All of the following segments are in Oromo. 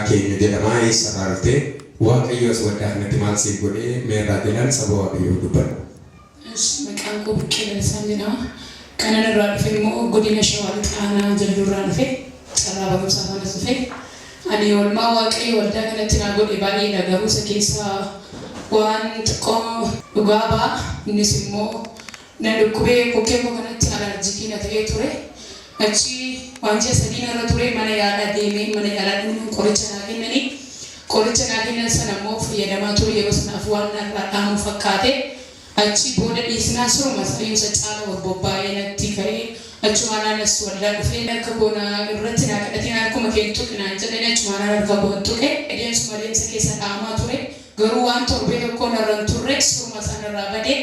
Keenya jedhamaa sarartee waaqayyoos waddaaf natti maal siif godhee meerraa jedhan saba waaqayyoo dubbatu. Maqaan koo Buqqee Sanbinaa kanan irraa dhufe immoo godina Shawaa Lixaanaa Jalduurraa dhufe carraa barumsaa faana dhufe ani oolmaa waaqayyo waldaa kanatti naa godhe baay'eedha garuu isa keessaa waan xiqqoo dhugaa ba'a innis immoo na dhukkubee kokkee koo kanatti alarjikii na ta'ee ture achi waan ji'a sadii irra ture mana yaalaa deemee mana yaalaa deemuun qoricha naa kennanii qoricha naa kennan sana immoo fayyadamaa ture yeroo sanaaf waan narraa dhaamu fakkaate achi booda dhiisnaa suruma sayyuu isa caala bobba'ee natti ka'ee achumaan anas waldaa dhufee akka boona irratti naa kadhateen akkuma keentu qinaan jedhanii achumaan harka boontu qe adeemsuma adeemsa keessa dhaamaa ture garuu waan torbee tokko narra hin turre suruma sanarraa badee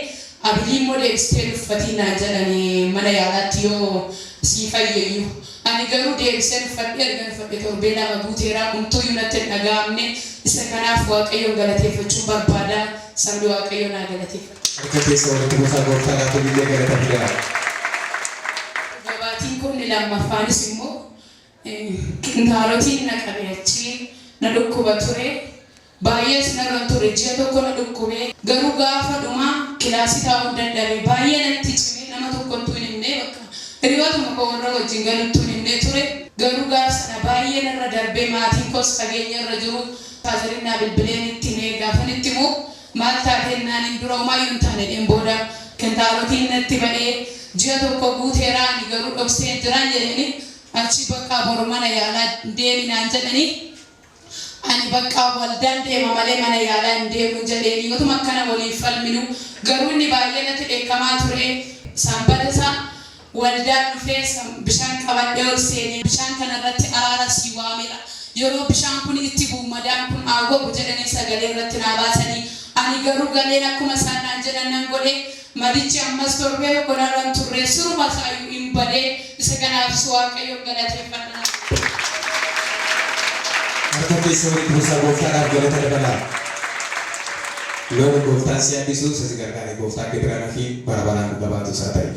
abilii immoo deebistee uffatii naa jedhanii mana yaalaatti yoo sii fayyeeyyu ani garuu deebisee uffadhee erga uffadhee torbee lama guuteeraa humtuuyyuu natti hin dhaga'amne isa kanaaf waaqayyoon galateeffachuu barbaada sabni waaqayyoon naa galateeffatu. Harka keessa walitti buusaa gooftaa laatu biyya galata fidaa. Gabaatiin kun lammaffaanis immoo qintaalotiin na qabeechi na dhukkuba ture baay'ees narra ture ji'a tokko na dhukkubee garuu gaafa dhumaa kilaasii taa'uu dadhabee baay'ee natti cimee nama tokkottuu hin himne bakka hiriyootuma koo warra wajjin galuttuu hin himne ture garuu gaafa sana baay'ee narra darbee maatiin koos fageenya irra jiru taasirinnaa bilbileen ittiin gaafan itti immoo maal taateen naaniin dura homaayyuu hin taane dheen booda qintaalotiin natti ba'ee ji'a tokko guuteeraa ani garuu dhoksee jiraan jedhanii achi bakka boru mana yaalaa deeminaan jedhanii ani bakka waldaan deema malee mana yaalaa hin deemu jedhanii yootuma akkana waliif falminu garuu inni baay'ee natti dheekkamaa ture sanbata isaa waldaan dhufee bishaan qabadhee ol seenee bishaan kanarratti araara sii waamedha yeroo bishaan kun itti bu'u madaan kun aagogu jedhanii sagalee irratti naa baasanii ani garuu galeen akkuma isaan naan jedhan nan godhe madichi ammas torbee tokko narra hin turre suruma isaayyuu hin badee isa kanaafis waaqayyoon galateeffannaa. Harka keessa walitti buusaa gooftaadhaaf galata dabalaa. Loon gooftaan si addisuu isa si gargaare gooftaa akka biraan fi bara baraan gabaatu isaa ta'e.